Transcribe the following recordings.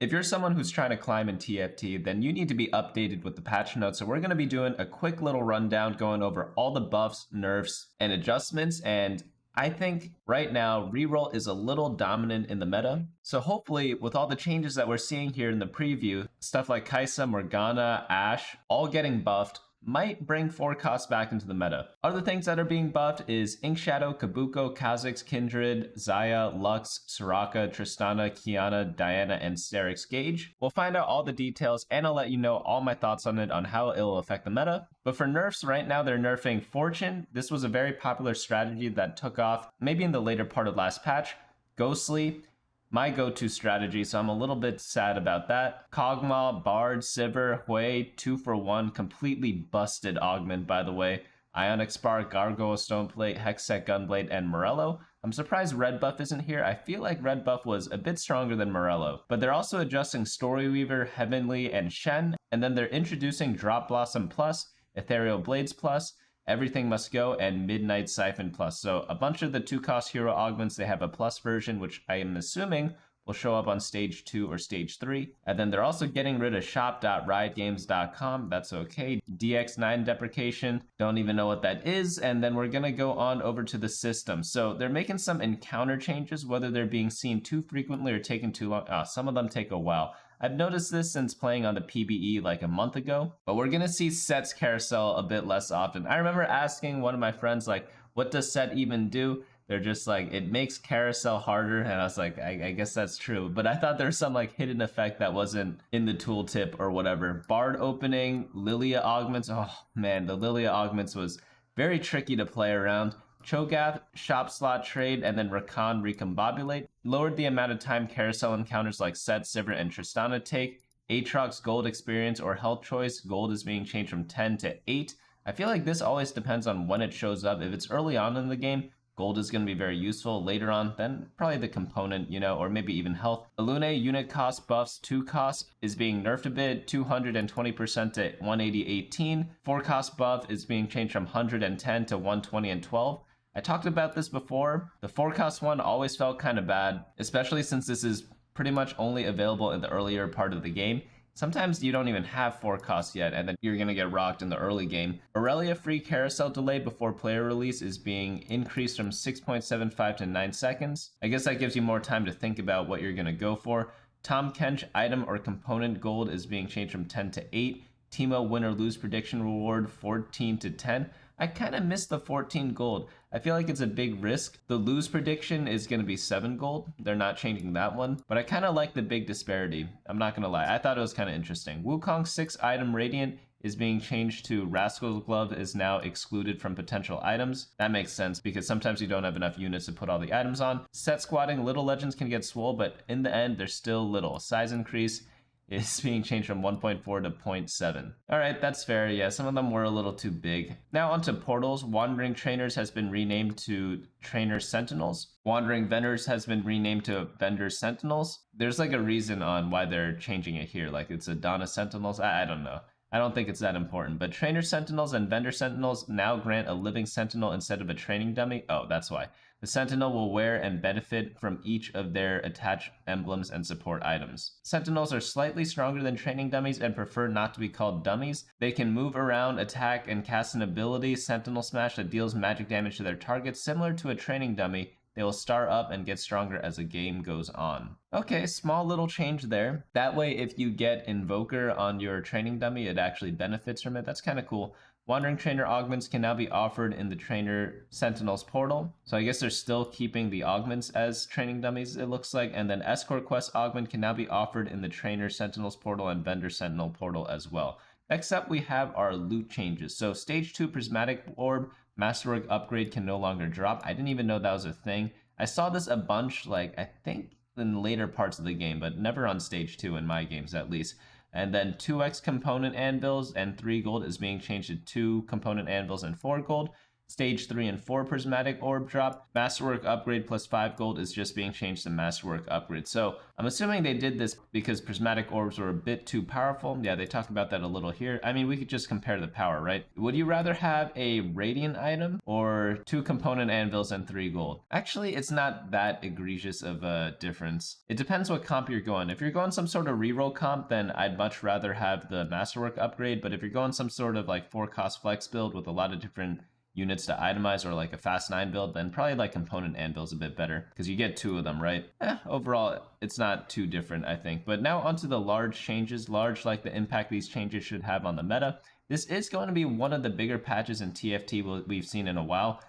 If you're someone who's trying to climb in TFT, then you need to be updated with the patch notes. So we're going to be doing a quick little rundown going over all the buffs, nerfs, and adjustments. And I think right now, Reroll is a little dominant in the meta. So hopefully, with all the changes that we're seeing here in the preview, stuff like Kai'Sa, Morgana, Ashe, all getting buffed, might bring 4 costs back into the meta. Other things that are being buffed is Ink Shadow, Kabuko, Kha'Zix, Kindred, Xayah, Lux, Soraka, Tristana, Kiana, Diana, and Sterix Gage. We'll find out all the details and I'll let you know all my thoughts on it on how it'll affect the meta. But for nerfs, right now they're nerfing Fortune. This was a very popular strategy that took off maybe in the later part of last patch. Ghostly, my go-to strategy, so I'm a little bit sad about that. Kog'Maw, Bard, Sivir, Hui, 2-for-1, completely busted augment, by the way. Ionic Spark, Gargoyle, Stoneplate, Hextech, Gunblade, and Morello. I'm surprised Red Buff isn't here. I feel like Red Buff was a bit stronger than Morello. But they're also adjusting Storyweaver, Heavenly, and Shen. And then they're introducing Drop Blossom Plus, Ethereal Blades Plus, Everything Must Go, and Midnight Siphon Plus. So a bunch of the 2-cost hero augments, they have a plus version, which I am assuming will show up on stage 2 or stage 3. And then they're also getting rid of shop.riotgames.com. That's okay. DX9 deprecation, don't even know what that is. And then we're going to go on over to the system. So they're making some encounter changes, whether they're being seen too frequently or taking too long. Some of them take a while. I've noticed this since playing on the PBE like a month ago, but we're gonna see sets carousel a bit less often. I remember asking one of my friends, like, what does set even do? They're just like, it makes carousel harder, and I was like, I guess that's true. But I thought there was some like hidden effect that wasn't in the tooltip or whatever. Bard opening, Lilia augments, oh man, the Lilia augments was very tricky to play around. Cho'Gath, Shop Slot Trade, and then Rakan Recombobulate. Lowered the amount of time carousel encounters like Set, Sivir, and Tristana take. Aatrox Gold Experience or Health Choice. Gold is being changed from 10 to 8. I feel like this always depends on when it shows up. If it's early on in the game, gold is going to be very useful. Later on, then probably the component, or maybe even health. Illune unit cost buffs 2 cost is being nerfed a bit, 220% to 180-18. 4 cost buff is being changed from 110 to 120 and 12. I talked about this before. The 4 cost one always felt kind of bad, especially since this is pretty much only available in the earlier part of the game. Sometimes you don't even have 4 costs yet, and then you're going to get rocked in the early game. Aurelia free carousel delay before player release is being increased from 6.75 to 9 seconds. I guess that gives you more time to think about what you're going to go for. Tom Kench item or component gold is being changed from 10 to 8. Teemo win or lose prediction reward 14 to 10. I kind of missed the 14 gold. I feel like it's a big risk. The lose prediction is going to be 7 gold. They're not changing that one, but I kind of like the big disparity. I'm not going to lie. I thought it was kind of interesting. Wukong 6 item radiant is being changed to Rascal's Glove is now excluded from potential items. That makes sense because sometimes you don't have enough units to put all the items on. Set squatting, little legends can get swole, but in the end, they're still little. Size increase is being changed from 1.4 to 0.7. Alright, that's fair. Yeah, some of them were a little too big. Now onto portals. Wandering Trainers has been renamed to Trainer Sentinels. Wandering Vendors has been renamed to Vendor Sentinels. There's like a reason on why they're changing it here. Like it's Adana Sentinels. I don't know. I don't think it's that important, but Trainer Sentinels and Vendor Sentinels now grant a living Sentinel instead of a training dummy. Oh, that's why. The Sentinel will wear and benefit from each of their attached emblems and support items. Sentinels are slightly stronger than training dummies and prefer not to be called dummies. They can move around, attack, and cast an ability, Sentinel Smash, that deals magic damage to their target, similar to a training dummy. They will star up and get stronger as the game goes on. Okay, small little change there. That way, if you get Invoker on your training dummy, it actually benefits from it. That's kind of cool. Wandering Trainer augments can now be offered in the Trainer Sentinels portal. So I guess they're still keeping the augments as training dummies, it looks like. And then Escort Quest augment can now be offered in the Trainer Sentinels portal and Vendor Sentinel portal as well. Next up, we have our loot changes. So Stage 2 Prismatic Orb Masterwork upgrade can no longer drop. I didn't even know that was a thing. I saw this a bunch, like, I think in later parts of the game, but never on Stage 2 in my games at least. And then 2x component anvils and 3 gold is being changed to 2 component anvils and 4 gold. stage 3 and 4 prismatic orb drop. Masterwork upgrade plus 5 gold is just being changed to Masterwork upgrade. So I'm assuming they did this because prismatic orbs were a bit too powerful. Yeah, they talked about that a little here. I mean, we could just compare the power, right? Would you rather have a radiant item or 2 component anvils and 3 gold? Actually, it's not that egregious of a difference. It depends what comp you're going. If you're going some sort of reroll comp, then I'd much rather have the Masterwork upgrade. But if you're going some sort of like 4-cost flex build with a lot of different units to itemize, or like a fast 9 build, then probably like component anvil's a bit better because you get 2 of them, right? Overall, it's not too different, I think. But now onto the large changes, like the impact these changes should have on the meta. This is going to be one of the bigger patches in TFT we've seen in a while.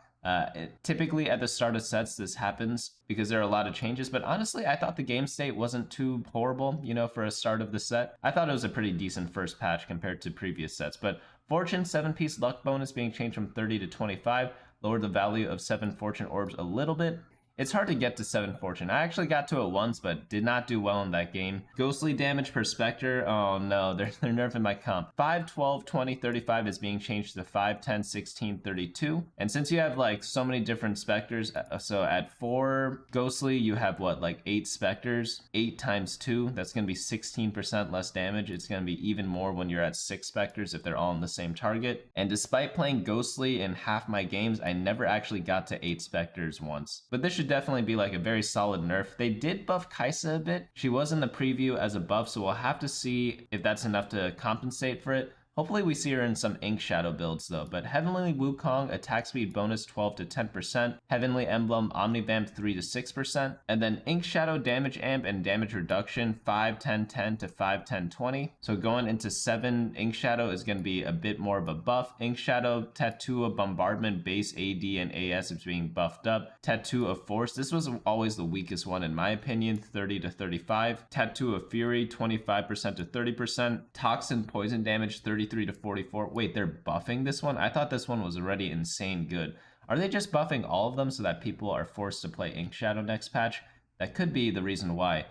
Typically at the start of sets this happens because there are a lot of changes, but honestly I thought the game state wasn't too horrible, you know, for a start of the set. I thought it was a pretty decent first patch compared to previous sets. But Fortune 7-piece luck bonus being changed from 30 to 25 lowered the value of 7 fortune orbs a little bit. It's hard to get to 7 fortune. I actually got to it once, but did not do well in that game. Ghostly damage per specter. Oh no, they're nerfing my comp. 5, 12, 20, 35 is being changed to 5, 10, 16, 32. And since you have like so many different specters, so at 4 ghostly, you have what, like 8 specters? 8 times 2, that's going to be 16% less damage. It's going to be even more when you're at 6 specters if they're all on the same target. And despite playing ghostly in half my games, I never actually got to 8 specters once. But this should definitely be like a very solid nerf. They did buff Kaisa a bit. She was in the preview as a buff, so we'll have to see if that's enough to compensate for it. Hopefully we see her in some Ink Shadow builds though. But Heavenly Wukong, attack speed bonus 12 to 10%. Heavenly Emblem, Omnivamp 3 to 6%. And then Ink Shadow damage amp and damage reduction 5, 10, 10 to 5, 10, 20. So going into 7, Ink Shadow is going to be a bit more of a buff. Ink Shadow, Tattoo of Bombardment, base AD and AS is being buffed up. Tattoo of Force, this was always the weakest one in my opinion, 30 to 35. Tattoo of Fury, 25% to 30%. Toxin poison damage, 33 to 44. Wait, they're buffing this one? I thought this one was already insane good. Are they just buffing all of them so that people are forced to play Ink Shadow next patch? That could be the reason why.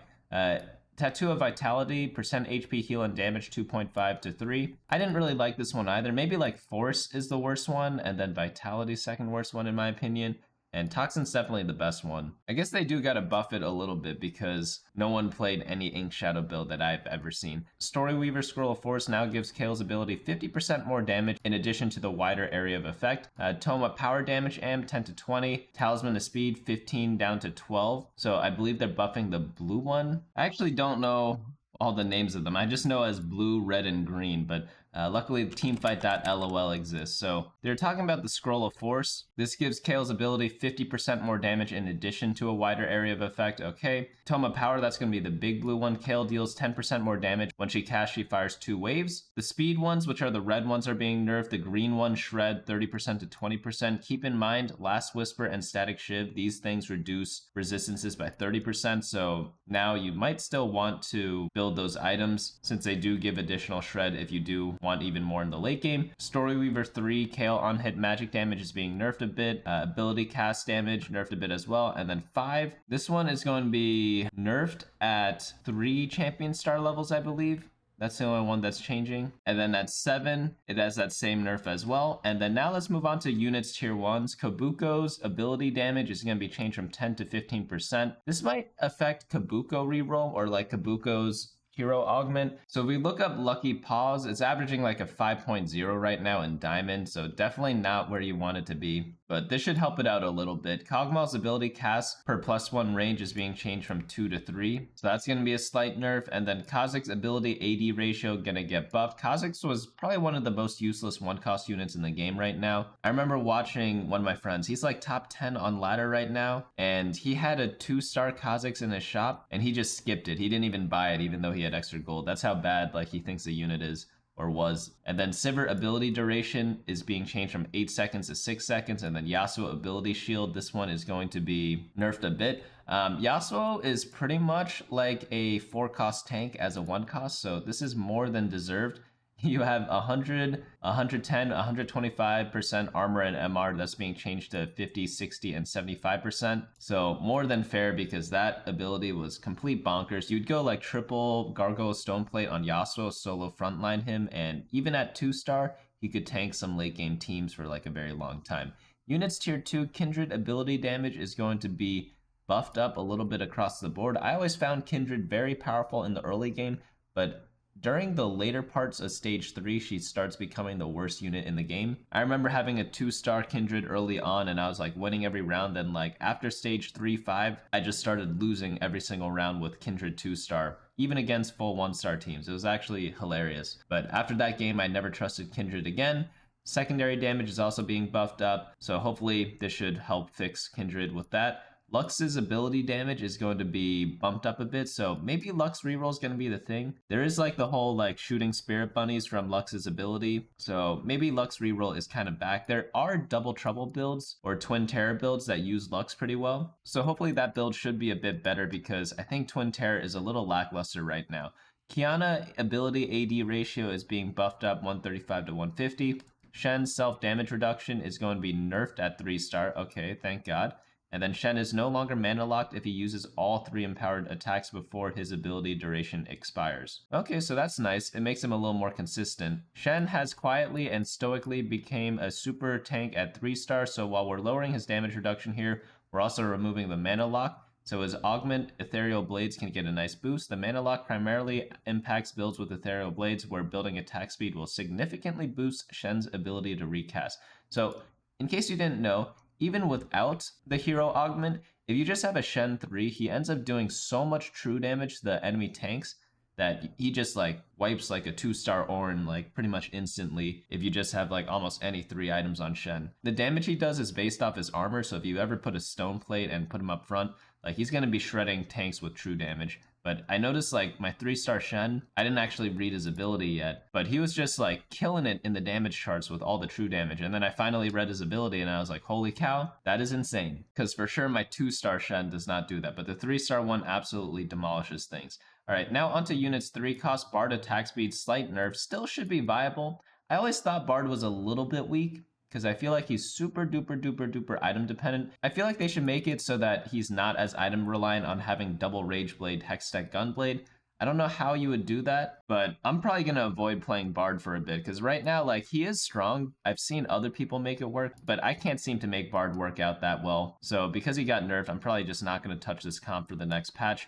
Tattoo of Vitality, percent HP heal and damage 2.5 to 3. I didn't really like this one either. Maybe like Force is the worst one, and then Vitality second worst one in my opinion. And Toxin's definitely the best one. I guess they do gotta buff it a little bit because no one played any Ink Shadow build that I've ever seen. Storyweaver Scroll of Force now gives Kale's ability 50% more damage in addition to the wider area of effect. Toma Power Damage Amp 10 to 20. Talisman of Speed 15 down to 12. So I believe they're buffing the blue one. I actually don't know all the names of them. I just know as blue, red, and green, but luckily Teamfight.lol exists. So they're talking about the Scroll of Force. This gives Kale's ability 50% more damage in addition to a wider area of effect. Okay. Toma Power, that's going to be the big blue one. Kale deals 10% more damage. When she casts, she fires 2 waves. The speed ones, which are the red ones, are being nerfed. The green one, Shred, 30% to 20%. Keep in mind, Last Whisper and Static Shiv, these things reduce resistances by 30%. So now you might still want to build those items since they do give additional Shred if you do want even more in the late game. Storyweaver 3, Kale on hit magic damage is being nerfed a bit. Ability cast damage nerfed a bit as well. And then 5, this one is going to be nerfed at 3 champion star levels, I believe. That's the only one that's changing. And then at 7, it has that same nerf as well. And then now let's move on to units tier 1s. Kabuko's ability damage is going to be changed from 10 to 15%. This might affect Kabuko reroll or like Kabuko's hero augment. So if we look up Lucky Paws, it's averaging like a 5.0 right now in Diamond, so definitely not where you want it to be. But this should help it out a little bit. Kog'Maw's ability cast per +1 range is being changed from 2 to 3. So that's going to be a slight nerf. And then Kha'Zix's ability AD ratio going to get buffed. Kha'Zix was probably one of the most useless 1-cost units in the game right now. I remember watching one of my friends. He's like top 10 on ladder right now. And he had a 2-star Kha'Zix in his shop. And he just skipped it. He didn't even buy it even though he had extra gold. That's how bad like he thinks the unit is. Or was. And then Sivir ability duration is being changed from 8 seconds to 6 seconds. And then Yasuo ability shield, this one is going to be nerfed a bit. Yasuo is pretty much like a 4-cost tank as a 1-cost, so this is more than deserved. You have 100, 110, 125% armor and MR that's being changed to 50, 60, and 75%. So more than fair because that ability was complete bonkers. You'd go like triple Gargoyle Stoneplate on Yasuo, solo frontline him, and even at 2-star, he could tank some late game teams for like a very long time. Units tier 2 Kindred ability damage is going to be buffed up a little bit across the board. I always found Kindred very powerful in the early game, but during the later parts of stage 3, she starts becoming the worst unit in the game. I remember having a 2-star Kindred early on and I was like winning every round. Then like after stage 3-5, I just started losing every single round with Kindred 2-star, even against full 1-star teams. It was actually hilarious. But after that game, I never trusted Kindred again. Secondary damage is also being buffed up, so hopefully this should help fix Kindred with that. Lux's ability damage is going to be bumped up a bit, so maybe Lux reroll is going to be the thing. There is like the whole like shooting spirit bunnies from Lux's ability, so maybe Lux reroll is kind of back. There are double trouble builds or twin terror builds that use Lux pretty well, so hopefully that build should be a bit better because I think twin terror is a little lackluster right now. Kiana ability AD ratio is being buffed up 135 to 150. Shen's self-damage reduction is going to be nerfed at 3-star. Okay, thank God. And then Shen is no longer mana locked if he uses all 3 empowered attacks before his ability duration expires. Okay, so that's nice. It makes him a little more consistent. Shen has quietly and stoically became a super tank at 3-star, so while we're lowering his damage reduction here, we're also removing the mana lock. So his Augment Ethereal Blades can get a nice boost. The Mana Lock primarily impacts builds with Ethereal Blades, where building attack speed will significantly boost Shen's ability to recast. So, in case you didn't know, even without the hero augment, if you just have a Shen 3, he ends up doing so much true damage to the enemy tanks that he just like wipes like a 2-star Ornn like pretty much instantly if you just have like almost any 3 items on Shen. The damage he does is based off his armor, so if you ever put a stone plate and put him up front, like he's gonna be shredding tanks with true damage. But I noticed like my 3-star Shen, I didn't actually read his ability yet, but he was just like killing it in the damage charts with all the true damage. And then I finally read his ability and I was like, holy cow, that is insane. Because for sure my 2-star Shen does not do that, but the 3-star one absolutely demolishes things. All right, now onto units 3 cost. Bard attack speed, slight nerf, still should be viable. I always thought Bard was a little bit weak, because I feel like he's super duper duper duper item dependent. I feel like they should make it so that he's not as item reliant on having double Rage Blade, Hextech Gunblade. I don't know how you would do that, but I'm probably going to avoid playing Bard for a bit, because right now, like, he is strong. I've seen other people make it work, but I can't seem to make Bard work out that well. So because he got nerfed, I'm probably just not going to touch this comp for the next patch.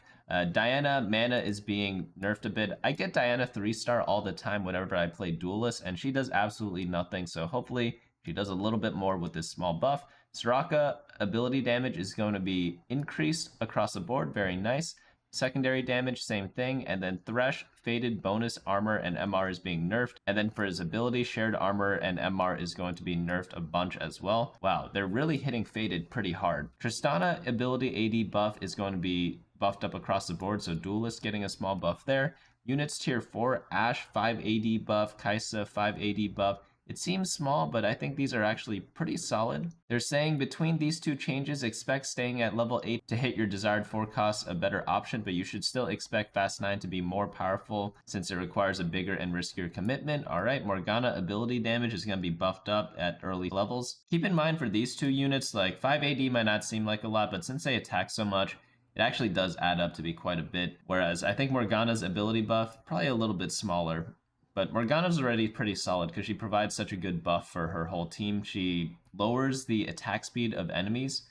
Diana mana is being nerfed a bit. I get Diana 3-star all the time whenever I play Duelist, and she does absolutely nothing, so hopefully she does a little bit more with this small buff. Soraka ability damage is going to be increased across the board. Very nice. Secondary damage, same thing. And then Thresh, Faded, bonus armor, and MR is being nerfed. And then for his ability, shared armor and MR is going to be nerfed a bunch as well. Wow, they're really hitting Faded pretty hard. Tristana ability AD buff is going to be buffed up across the board, so Duelist getting a small buff there. Units tier 4, Ashe 5 AD buff, Kai'Sa 5 AD buff. It seems small, but I think these are actually pretty solid. They're saying between these two changes, expect staying at level 8 to hit your desired forecast a better option, but you should still expect Fast 9 to be more powerful since it requires a bigger and riskier commitment. Alright, Morgana ability damage is going to be buffed up at early levels. Keep in mind for these two units, like 5 AD might not seem like a lot, but since they attack so much, it actually does add up to be quite a bit. Whereas I think Morgana's ability buff, probably a little bit smaller. But Morgana's already pretty solid because she provides such a good buff for her whole team. She lowers the attack speed of enemies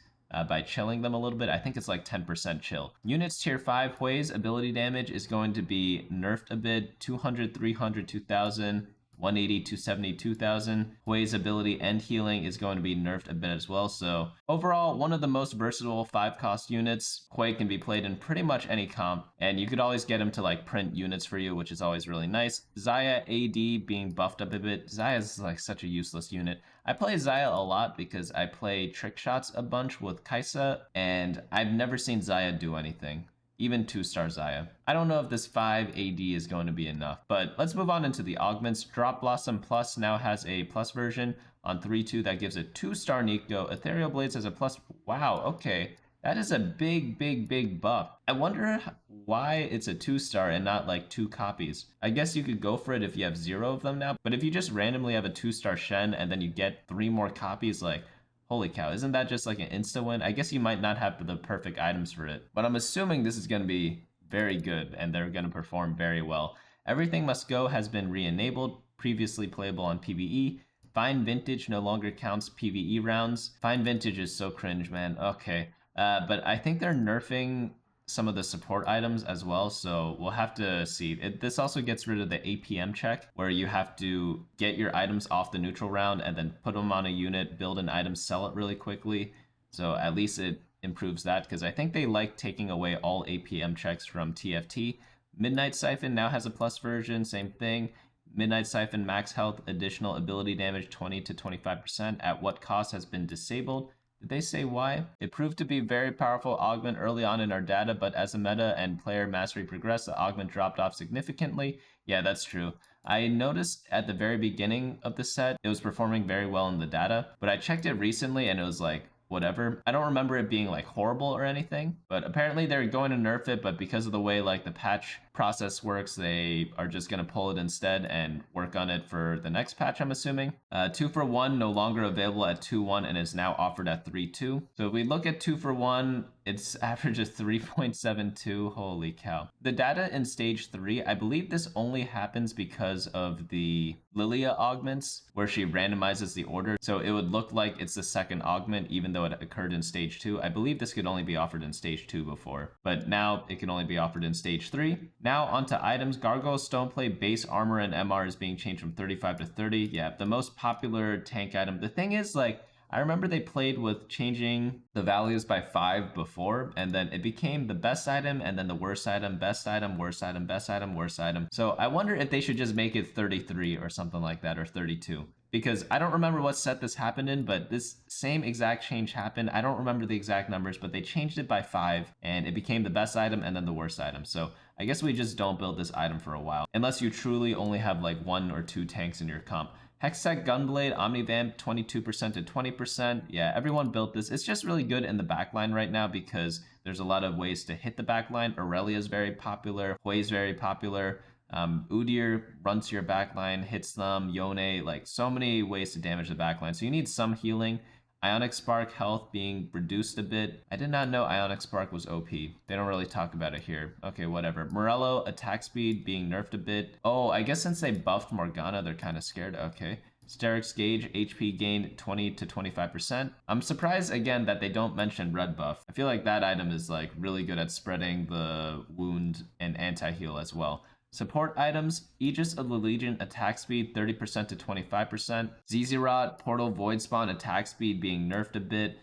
by chilling them a little bit. I think it's like 10% chill. Units tier 5, Hui's ability damage is going to be nerfed a bit. 200, 300, 2000, 180, 270, 2000. Hui's ability and healing is going to be nerfed a bit as well. So overall, one of the most versatile 5-cost units. Hui can be played in pretty much any comp, and you could always get him to like print units for you, which is always really nice. Xayah AD being buffed up a bit. Xayah is like such a useless unit. I play Xayah a lot because I play trick shots a bunch with Kai'Sa, and I've never seen Xayah do anything. Even 2-star Xayah. I don't know if this 5 AD is going to be enough, but let's move on into the augments. Drop Blossom Plus now has a plus version on 3-2 that gives a 2-star Nico. Ethereal Blades has a plus. Wow, okay. That is a big, big, big buff. I wonder why it's a 2-star and not like 2 copies. I guess you could go for it if you have 0 of them now, but if you just randomly have a 2-star Shen and then you get 3 more copies, like, holy cow, isn't that just like an insta-win? I guess you might not have the perfect items for it, but I'm assuming this is going to be very good and they're going to perform very well. Everything Must Go has been re-enabled, previously playable on PvE. Fine Vintage no longer counts PvE rounds. Fine Vintage is so cringe, man. Okay. But I think they're nerfing some of the support items as well, so we'll have to see. This also gets rid of the APM check, where you have to get your items off the neutral round and then put them on a unit, build an item, sell it really quickly. So at least it improves that, because I think they like taking away all APM checks from TFT. Midnight Siphon now has a plus version, same thing. Midnight Siphon max health, additional ability damage 20 to 25% at what cost has been disabled. Did they say why? It proved to be very powerful augment early on in our data, but as the meta and player mastery progressed, the augment dropped off significantly. Yeah, that's true. I noticed at the very beginning of the set, it was performing very well in the data, but I checked it recently and it was like, whatever. I don't remember it being like horrible or anything, but apparently they're going to nerf it, but because of the way like the patch process works, they are just going to pull it instead and work on it for the next patch, I'm assuming. 2 for 1 no longer available at 2-1 and is now offered at 3-2. So if we look at 2 for 1, its average is 3.72. Holy cow. The data in stage 3, I believe this only happens because of the Lilia augments, where she randomizes the order. So it would look like it's the second augment, even though it occurred in stage 2. I believe this could only be offered in stage 2 before, but now it can only be offered in stage 3. Now onto items. Gargoyle Stoneplate base armor and MR is being changed from 35 to 30. Yeah, the most popular tank item. The thing is, like, I remember they played with changing the values by 5 before, and then it became the best item, and then the worst item, best item, worst item, best item, worst item. So I wonder if they should just make it 33 or something like that, or 32. Because I don't remember what set this happened in, but this same exact change happened. I don't remember the exact numbers, but they changed it by 5, and it became the best item and then the worst item. So I guess we just don't build this item for a while, unless you truly only have like 1 or 2 tanks in your comp. Hextech Gunblade, Omnivamp, 22% to 20%. Yeah, everyone built this. It's just really good in the backline right now because there's a lot of ways to hit the backline. Aurelia is very popular. Hui is very popular. Udyr runs to your backline, hits them. Yone, like so many ways to damage the backline. So you need some healing. Ionic Spark health being reduced a bit. I did not know Ionic Spark was OP. They don't really talk about it here. Okay, whatever. Morello, attack speed being nerfed a bit. Oh, I guess since they buffed Morgana, they're kind of scared. Okay. Sterix Gauge, HP gain 20 to 25%. I'm surprised again that they don't mention red buff. I feel like that item is like really good at spreading the wound and anti-heal as well. Support items, Aegis of the Legion attack speed 30% to 25%. Zizirot, Portal Void Spawn attack speed being nerfed a bit.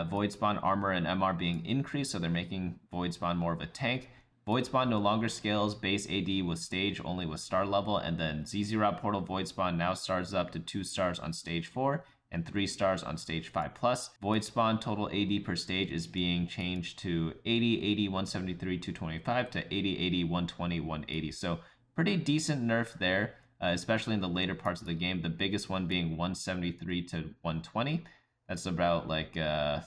Void Spawn armor and MR being increased, so they're making Void Spawn more of a tank. Void Spawn no longer scales base AD with stage, only with star level, and then Zizirot Portal Void Spawn now stars up to 2 stars on stage 4 and 3 stars on stage 5+. Void Spawn total AD per stage is being changed to 80, 80, 173, 225 to 80, 80, 120, 180. So pretty decent nerf there, especially in the later parts of the game. The biggest one being 173 to 120. That's about like 30%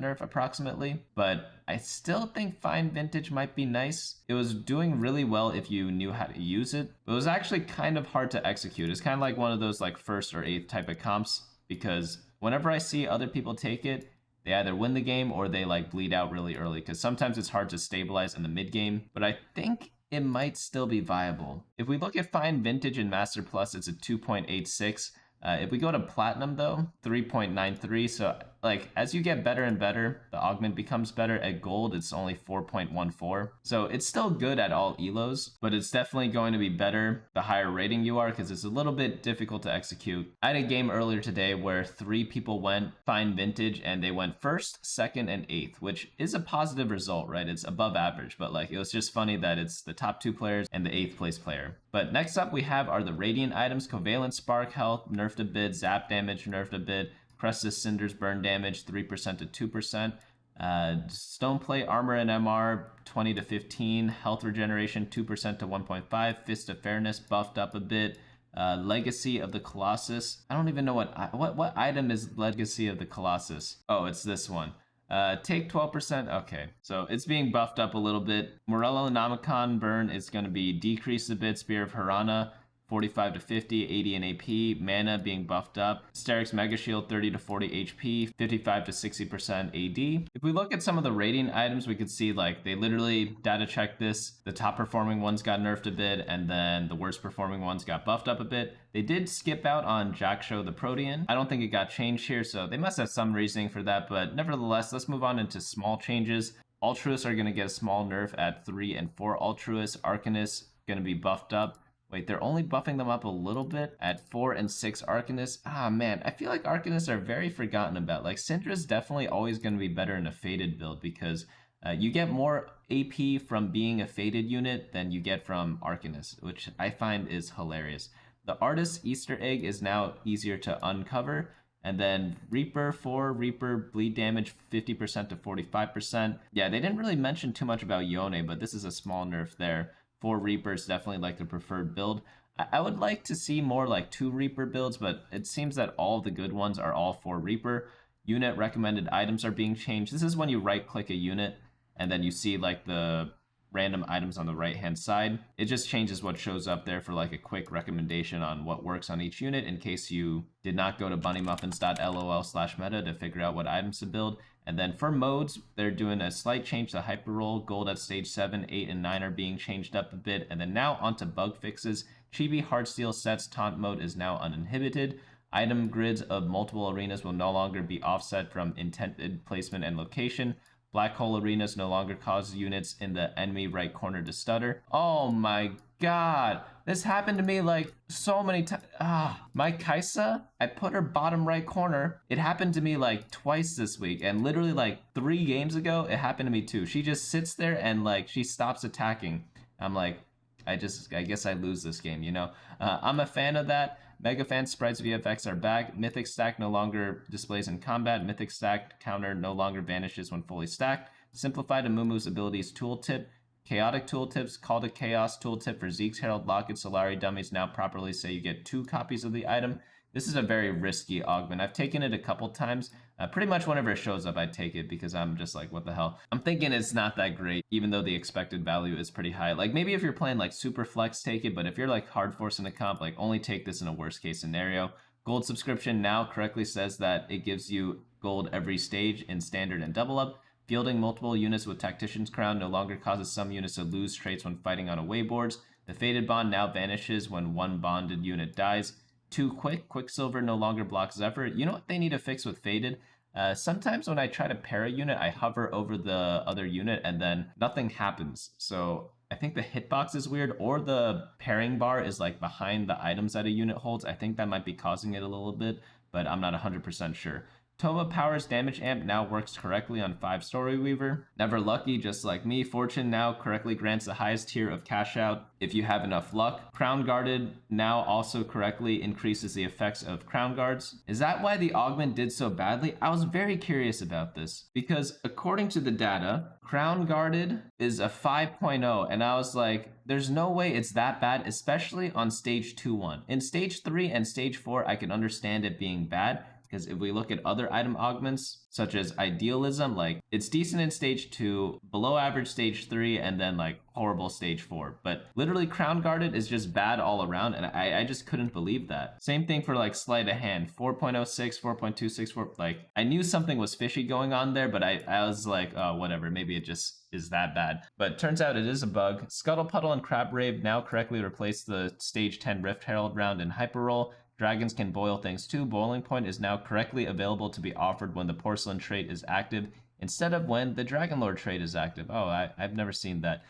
nerf approximately. But I still think Fine Vintage might be nice. It was doing really well if you knew how to use it. But it was actually kind of hard to execute. It's kind of like one of those like 1st or 8th type of comps, because whenever I see other people take it, they either win the game or they like bleed out really early, because sometimes it's hard to stabilize in the mid game. But I think it might still be viable. If we look at Fine Vintage and Master Plus, it's a 2.86. If we go to Platinum though, 3.93. So like as you get better and better, the augment becomes better. At Gold, it's only 4.14. So it's still good at all elos, but it's definitely going to be better the higher rating you are, because it's a little bit difficult to execute. I had a game earlier today where 3 people went Fine Vintage and they went 1st, 2nd, and 8th, which is a positive result, right? It's above average, but like it was just funny that it's the top 2 players and the 8th place player. But next up we have are the Radiant items. Covalent Spark health nerfed a bit, zap damage nerfed a bit, Crestus Cinders burn damage 3% to 2%. Stoneplate armor and MR 20 to 15. Health regeneration 2% to 1.5. Fist of Fairness buffed up a bit. Legacy of the Colossus. I don't even know what item is Legacy of the Colossus. Oh, it's this one. Take 12%. Okay, so it's being buffed up a little bit. Morello Nomicon burn is going to be decreased a bit. Spear of Harana 45 to 50, 80 in AP, mana being buffed up, Steric's Mega Shield 30 to 40 HP, 55 to 60% AD. If we look at some of the rating items, we could see like they literally data checked this. The top performing ones got nerfed a bit, and then the worst performing ones got buffed up a bit. They did skip out on Jackshow the Protean. I don't think it got changed here, so they must have some reasoning for that, but nevertheless, let's move on into small changes. Altruists are going to get a small nerf at 3 and 4 Altruists. Arcanists going to be buffed up. Wait, they're only buffing them up a little bit at 4 and 6 Arcanists. Ah, man, I feel like Arcanists are very forgotten about. Like, Syndra's definitely always going to be better in a Fated build because you get more AP from being a Fated unit than you get from Arcanists, which I find is hilarious. The Artist's Easter Egg is now easier to uncover. And then Reaper 4, Reaper bleed damage 50% to 45%. Yeah, they didn't really mention too much about Yone, but this is a small nerf there. 4 Reapers definitely like the preferred build. I would like to see more like 2 Reaper builds, but it seems that all the good ones are all 4 Reaper. Unit recommended items are being changed. This is when you right click a unit and then you see like the random items on the right hand side. It just changes what shows up there for like a quick recommendation on what works on each unit in case you did not go to bunnymuffins.lol/meta to figure out what items to build. And then for modes, they're doing a slight change to Hyperroll. Gold at stage 7, 8, and 9 are being changed up a bit. And then now onto bug fixes. Chibi Heartsteel sets taunt mode is now uninhibited. Item grids of multiple arenas will no longer be offset from intended placement and location. Black hole arenas no longer cause units in the enemy right corner to stutter. Oh my god. This happened to me like so many times. My Kaisa, I put her bottom right corner. It happened to me like twice this week. And literally like 3 games ago, it happened to me too. She just sits there and like she stops attacking. I'm like, I guess I lose this game, you know? I'm a fan of that. Mega Fan Sprites VFX are back. Mythic Stack no longer displays in combat. Mythic Stack counter no longer vanishes when fully stacked. Simplified Amumu's abilities tooltip. Chaotic tooltips. Call to Chaos tooltip for Zeke's Herald, Locket, Solari dummies now properly say you get 2 copies of the item. This is a very risky augment. I've taken it a couple times. Pretty much whenever it shows up, I take it because I'm just like, what the hell? I'm thinking it's not that great, even though the expected value is pretty high. Like maybe if you're playing like super flex, take it. But if you're like hard forcing a comp, like only take this in a worst case scenario. Gold subscription now correctly says that it gives you gold every stage in standard and double up. Fielding multiple units with Tactician's Crown no longer causes some units to lose traits when fighting on away boards. The Fated Bond now vanishes when one bonded unit dies. Too quick. Quicksilver no longer blocks Zephyr. You know what they need to fix with Fated? Sometimes when I try to pair a unit, I hover over the other unit and then nothing happens. So I think the hitbox is weird, or the pairing bar is like behind the items that a unit holds. I think that might be causing it a little bit, but I'm not 100% sure. Tova Power's damage amp now works correctly on 5 Storyweaver. Never lucky, just like me. Fortune now correctly grants the highest tier of cash out if you have enough luck. Crown Guarded now also correctly increases the effects of Crown Guards. Is that why the augment did so badly? I was very curious about this because according to the data, Crown Guarded is a 5.0 and I was like, there's no way it's that bad, especially on stage 2-1. In stage 3 and stage 4, I can understand it being bad. Because if we look at other item augments, such as Idealism, like it's decent in stage 2, below average stage 3, and then like horrible stage 4. But literally Crown Guarded is just bad all around, and I just couldn't believe that. Same thing for like Sleight of Hand, 4.06, 4.264. Like I knew something was fishy going on there, but I was like, oh, whatever, maybe it just is that bad. But turns out it is a bug. Scuttle Puddle and Crab Rave now correctly replace the stage 10 Rift Herald round in Hyperroll. Dragons can boil things too. Boiling Point is now correctly available to be offered when the Porcelain trait is active instead of when the Dragon Lord trait is active. Oh, I've never seen that.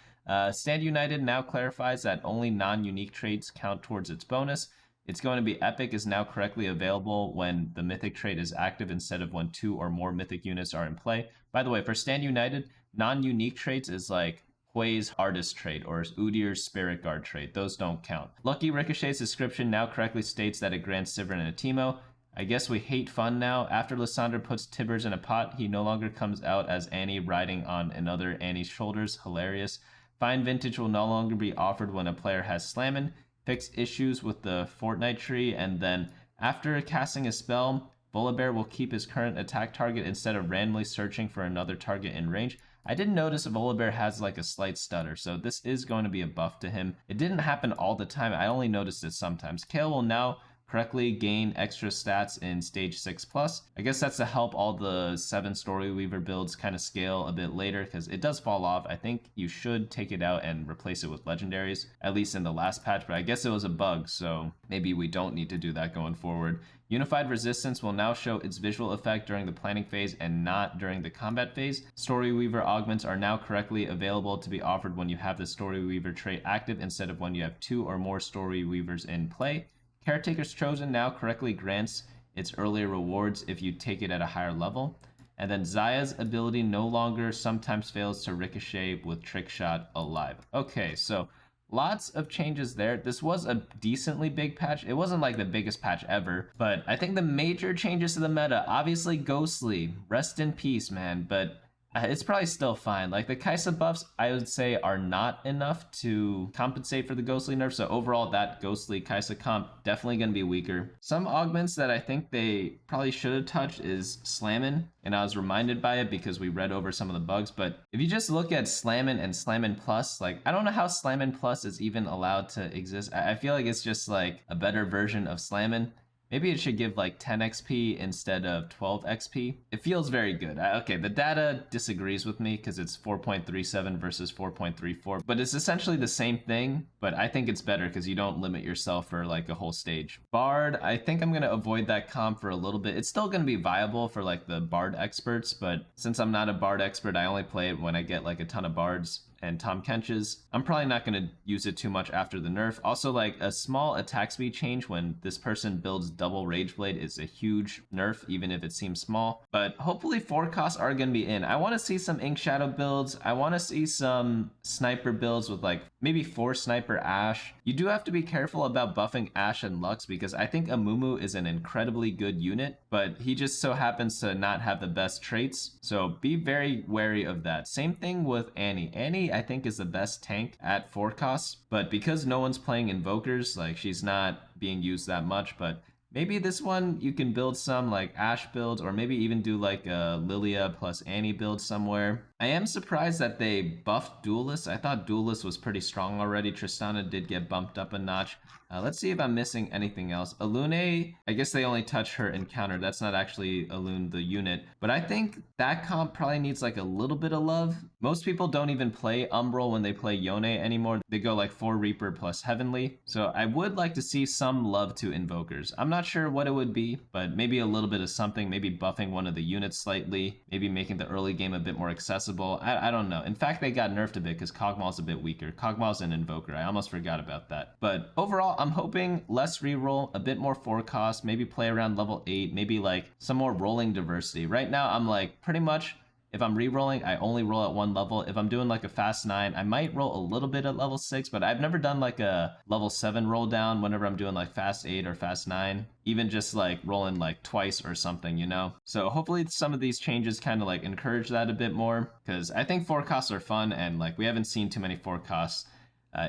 Stand United now clarifies that only non-unique traits count towards its bonus. It's going to be Epic is now correctly available when the Mythic trait is active instead of when 2 or more Mythic units are in play. By the way, for Stand United, non-unique traits is like Hui's Artist trait or Udyr's Spirit Guard trait. Those don't count. Lucky Ricochet's description now correctly states that it grants Sivern and a Teemo. I guess we hate fun now. After Lysandra puts Tibbers in a pot, he no longer comes out as Annie riding on another Annie's shoulders. Hilarious. Fine Vintage will no longer be offered when a player has Slammin'. Fix issues with the Fortnite tree, and then after casting a spell, Volibear will keep his current attack target instead of randomly searching for another target in range. I did notice Volibear has like a slight stutter, so this is going to be a buff to him. It didn't happen all the time. I only noticed it sometimes. Kale will now correctly gain extra stats in stage 6+. I guess that's to help all the 7 Story Weaver builds kind of scale a bit later, because it does fall off. I think you should take it out and replace it with legendaries, at least in the last patch, but I guess it was a bug, so maybe we don't need to do that going forward. Unified Resistance will now show its visual effect during the planning phase and not during the combat phase. Story Weaver augments are now correctly available to be offered when you have the Story Weaver trait active instead of when you have 2 or more Story Weavers in play. Caretaker's Chosen now correctly grants its earlier rewards if you take it at a higher level. And then Zaya's ability no longer sometimes fails to ricochet with Trick Shot alive. Okay, so lots of changes there. This was a decently big patch. It wasn't like the biggest patch ever, but I think the major changes to the meta, obviously Ghostly, rest in peace, man, but it's probably still fine. Like the Kaisa buffs, I would say, are not enough to compensate for the Ghostly nerf. So overall, that Ghostly Kaisa comp definitely going to be weaker. Some augments that I think they probably should have touched is Slammin', and I was reminded by it because we read over some of the bugs. But if you just look at Slammin' and Slammin' Plus, like I don't know how Slammin' Plus is even allowed to exist. I feel like it's just like a better version of Slammin'. Maybe it should give like 10 XP instead of 12 XP. It feels very good. Okay, the data disagrees with me because it's 4.37 versus 4.34, but it's essentially the same thing, but I think it's better because you don't limit yourself for like a whole stage. Bard, I think I'm going to avoid that comp for a little bit. It's still going to be viable for like the Bard experts, but since I'm not a Bard expert, I only play it when I get like a ton of Bards and Tom Kench's. I'm probably not going to use it too much after the nerf. Also, like a small attack speed change when this person builds double Rage Blade is a huge nerf, even if it seems small. But hopefully 4 costs are going to be in. I want to see some Ink Shadow builds. I want to see some sniper builds with like maybe 4 sniper Ashe. You do have to be careful about buffing Ashe and Lux because I think Amumu is an incredibly good unit, but he just so happens to not have the best traits. So be very wary of that. Same thing with Annie. Annie, I think, is the best tank at 4 costs, but because no one's playing Invokers, like she's not being used that much. But maybe this one you can build some like Ashe builds, or maybe even do like a Lilia plus Annie build somewhere. I am surprised that they buffed Duelist. I thought Duelist was pretty strong already. Tristana did get bumped up a notch. Let's see if I'm missing anything else. Alune, I guess they only touch her encounter. That's not actually Alune the unit. But I think that comp probably needs like a little bit of love. Most people don't even play Umbral when they play Yone anymore. They go like 4 Reaper plus Heavenly. So I would like to see some love to Invokers. I'm not sure what it would be, but maybe a little bit of something. Maybe buffing one of the units slightly. Maybe making the early game a bit more accessible. I don't know. In fact, they got nerfed a bit because Kog'Maw's a bit weaker. Kog'Maw's an Invoker. I almost forgot about that. But overall, I'm hoping less reroll, a bit more 4 cost, maybe play around level 8, maybe like some more rolling diversity. Right now, I'm like pretty much, if I'm re-rolling, I only roll at 1 level. If I'm doing like a fast 9, I might roll a little bit at level 6, but I've never done like a level 7 roll down whenever I'm doing like fast 8 or fast 9. Even just like rolling like twice or something, you know? So hopefully some of these changes kind of like encourage that a bit more, because I think 4 costs are fun, and like we haven't seen too many 4 costs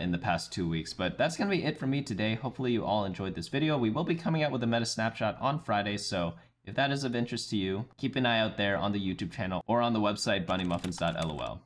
in the past 2 weeks. But that's going to be it for me today. Hopefully you all enjoyed this video. We will be coming out with a meta snapshot on Friday, so if that is of interest to you, keep an eye out there on the YouTube channel or on the website bunnymuffins.lol.